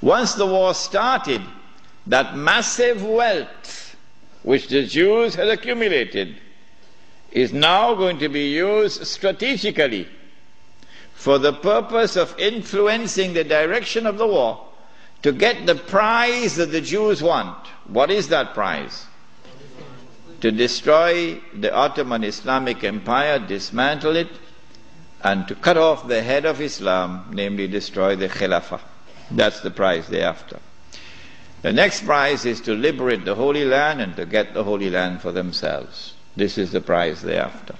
Once the war started, that massive wealth which the Jews had accumulated is now going to be used strategically for the purpose of influencing the direction of the war to get the prize that the Jews want. What is that prize? To destroy the Ottoman Islamic Empire, dismantle it, and to cut off the head of Islam, namely destroy the Khilafah. That's the prize they're after. The next prize is to liberate the Holy Land and to get the Holy Land for themselves. This is the prize they're after.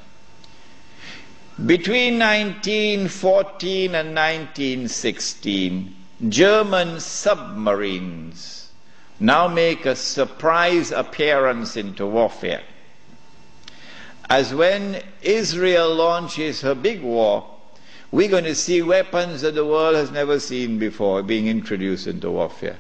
Between 1914 and 1916, German submarines now make a surprise appearance into warfare. As when Israel launches her big war, we're going to see weapons that the world has never seen before being introduced into warfare.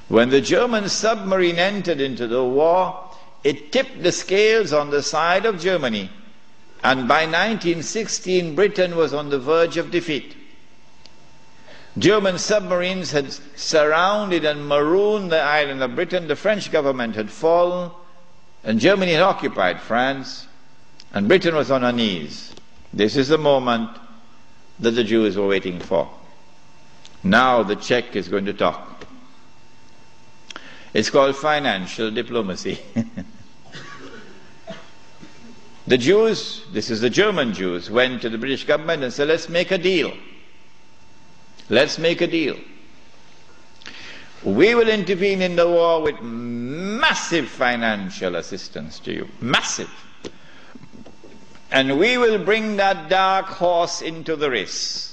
When the German submarine entered into the war, it tipped the scales on the side of Germany, and by 1916 Britain was on the verge of defeat. German submarines had surrounded and marooned the island of Britain. The French government had fallen, and Germany had occupied France, and Britain was on her knees. This is the moment that the Jews were waiting for. Now the Czech is going to talk. It's called financial diplomacy. The Jews, this is the German Jews, went to the British government and said, let's make a deal. Let's make a deal. We will intervene in the war with massive financial assistance to you. Massive. And we will bring that dark horse into the race.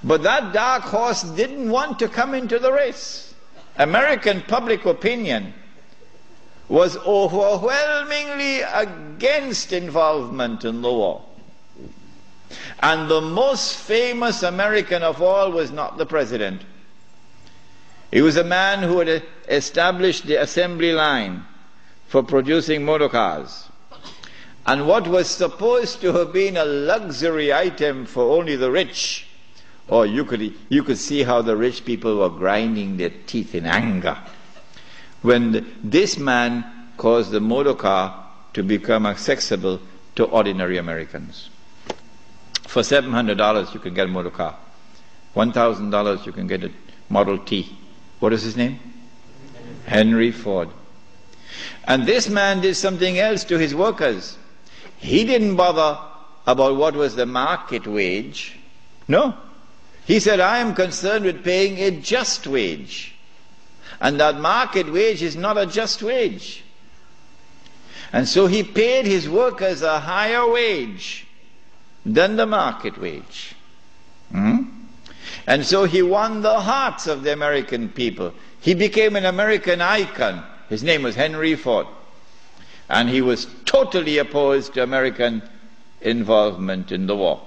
But that dark horse didn't want to come into the race. American public opinion was overwhelmingly against involvement in the war. And the most famous American of all was not the president. He was a man who had established the assembly line for producing motor cars. And what was supposed to have been a luxury item for only the rich, or you could see how the rich people were grinding their teeth in anger when this man caused the motor car to become accessible to ordinary Americans. For $700 you can get a motor car. $1,000 you can get a Model T. What is his name? Henry Ford. And this man did something else to his workers. He didn't bother about what was the market wage. No. He said, I am concerned with paying a just wage. And that market wage is not a just wage. And so he paid his workers a higher wage than the market wage. And so he won the hearts of the American people. He became an American icon. His name was Henry Ford. And he was totally opposed to American involvement in the war.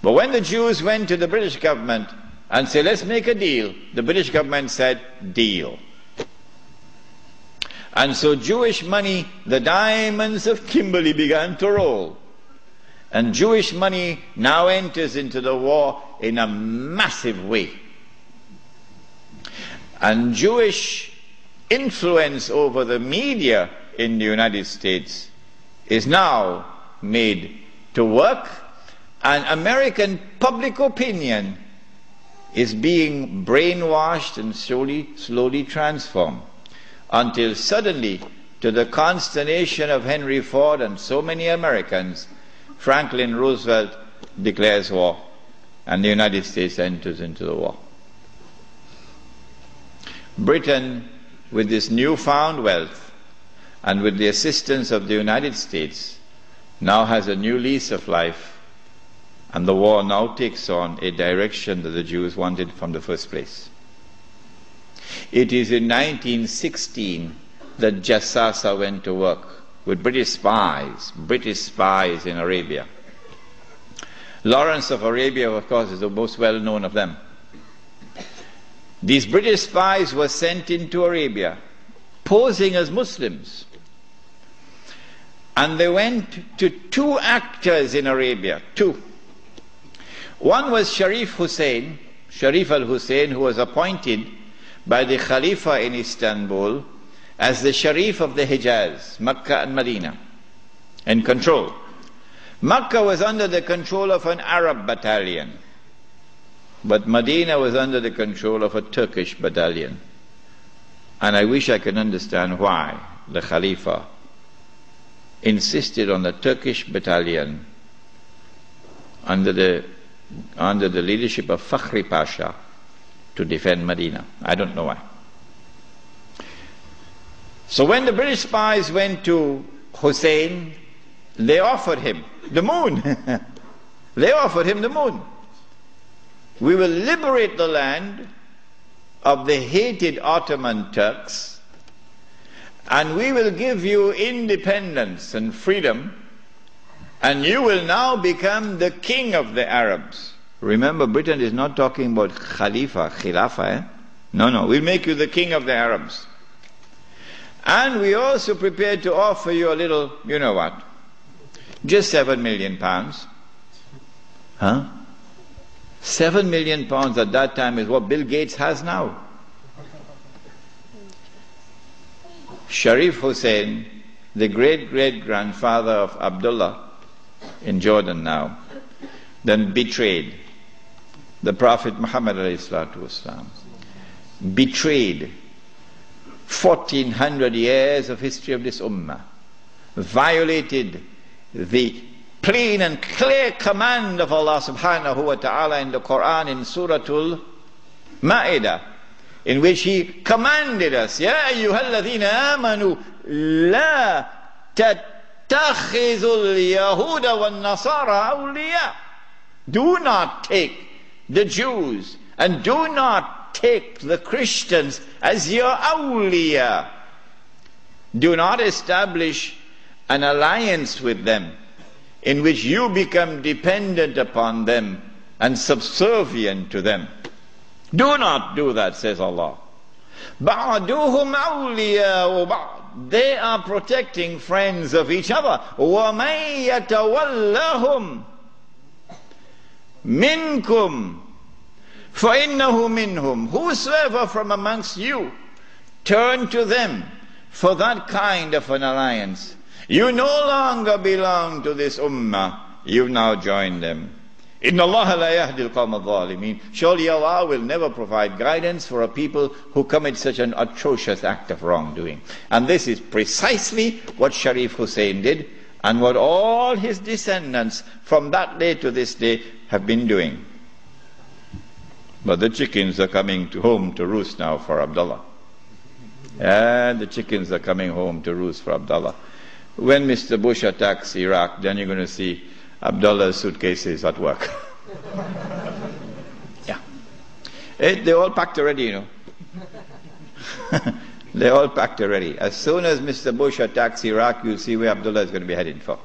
But when the Jews went to the British government and said, let's make a deal, the British government said, deal. And so Jewish money, the diamonds of Kimberley, began to roll. And Jewish money now enters into the war in a massive way. And Jewish influence over the media in the United States is now made to work, and American public opinion is being brainwashed and slowly transformed, until suddenly, to the consternation of Henry Ford and so many Americans, Franklin Roosevelt declares war, and the United States enters into the war. Britain, with this newfound wealth and with the assistance of the United States, now has a new lease of life, and the war now takes on a direction that the Jews wanted from the first place. It is in 1916 that Jassasa went to work with British spies in Arabia. Lawrence of Arabia, of course, is the most well-known of them. These British spies were sent into Arabia, posing as Muslims. And they went to two actors in Arabia, two, One was Sharif Hussein, Sharif al-Hussein, who was appointed by the Khalifa in Istanbul as the Sharif of the Hijaz, Makkah and Medina, in control. Makkah was under the control of an Arab battalion, but Medina was under the control of a Turkish battalion. And I wish I could understand why the Khalifa insisted on the Turkish battalion under the leadership of Fakhri Pasha to defend Medina. I don't know why. So when the British spies went to Hussein, they offered him the moon. They offered him the moon. We will liberate the land of the hated Ottoman Turks, and we will give you independence and freedom, and you will now become the king of the Arabs. Remember, Britain is not talking about Khilafah. No, we'll make you the king of the Arabs. And we also prepared to offer you a little, you know what, just £7 million. Huh? £7 million at that time is what Bill Gates has now. Sharif Hussein, the great-great-grandfather of Abdullah in Jordan now, then betrayed the Prophet Muhammad ﷺ, betrayed 1400 years of history of this ummah, violated the plain and clear command of Allah subhanahu wa ta'ala in the Quran in Suratul Ma'idah, in which He commanded us, Ya ayyuhalladhina amanu la tattakhizul yahuda wan nasara awliya. Do not take the Jews and do not take the Christians as your awliya. Do not establish an alliance with them in which you become dependent upon them and subservient to them. Do not do that, says Allah. بَعْدُهُمْ أَوْلِيَاءُ بَعْضٍ. They are protecting friends of each other. وَمَنْ يَتَوَلَّهُمْ مِنْكُمْ فَإِنَّهُ مِنْهُمْ. Whosoever from amongst you turn to them for that kind of an alliance, you no longer belong to this ummah, you've now joined them. Inna Allah la yahdi al-qawm al-zalimin. Surely Allah will never provide guidance for a people who commit such an atrocious act of wrongdoing. And this is precisely what Sharif Hussein did, and what all his descendants from that day to this day have been doing. But the chickens are coming home to roost now for Abdullah. And the chickens are coming home to roost for Abdullah. When Mr. Bush attacks Iraq, then you're going to see Abdullah's suitcases at work. Yeah. They're all packed already, you know. They're all packed already. As soon as Mr. Bush attacks Iraq, you'll see where Abdullah is going to be heading for.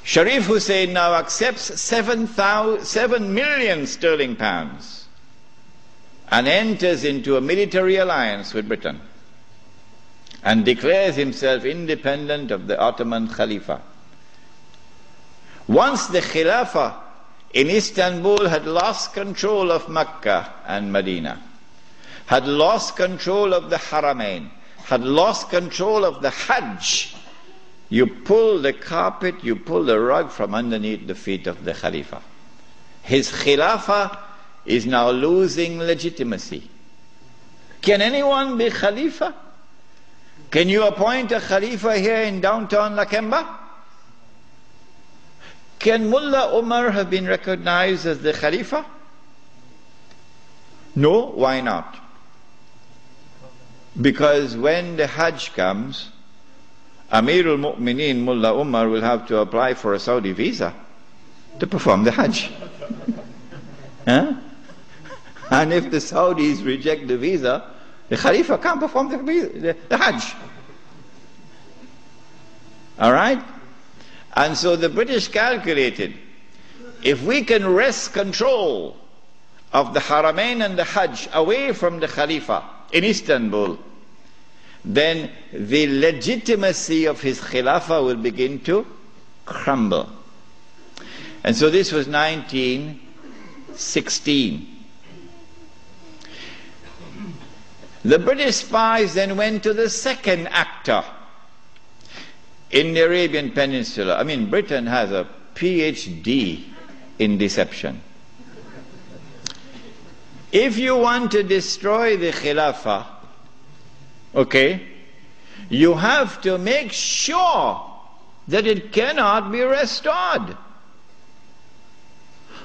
Sharif Hussein now accepts 7 million sterling pounds and enters into a military alliance with Britain and declares himself independent of the Ottoman Khalifa. Once the Khilafah in Istanbul had lost control of Mecca and Medina, had lost control of the Haramain, had lost control of the Hajj, you pull the carpet, you pull the rug from underneath the feet of the Khalifa. His Khilafah is now losing legitimacy. Can anyone be Khalifa? Can you appoint a Khalifa here in downtown Lakemba? Can Mullah Umar have been recognized as the Khalifa? No, why not? Because when the Hajj comes, Amirul Mu'mineen Mullah Umar will have to apply for a Saudi visa to perform the Hajj. Huh? And if the Saudis reject the visa, the Khalifa can't perform the Hajj. Alright? And so the British calculated, if we can wrest control of the Haramain and the Hajj away from the Khalifa in Istanbul, then the legitimacy of his Khilafah will begin to crumble. And so this was 1916. The British spies then went to the second actor in the Arabian Peninsula. I mean, Britain has a PhD in deception. If you want to destroy the Khilafah, okay, you have to make sure that it cannot be restored.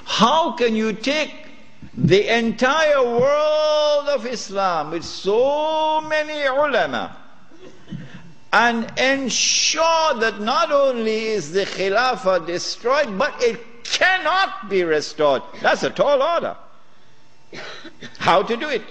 How can you take the entire world of Islam with so many ulama and ensure that not only is the Khilafah destroyed, but it cannot be restored? That's a tall order. How to do it?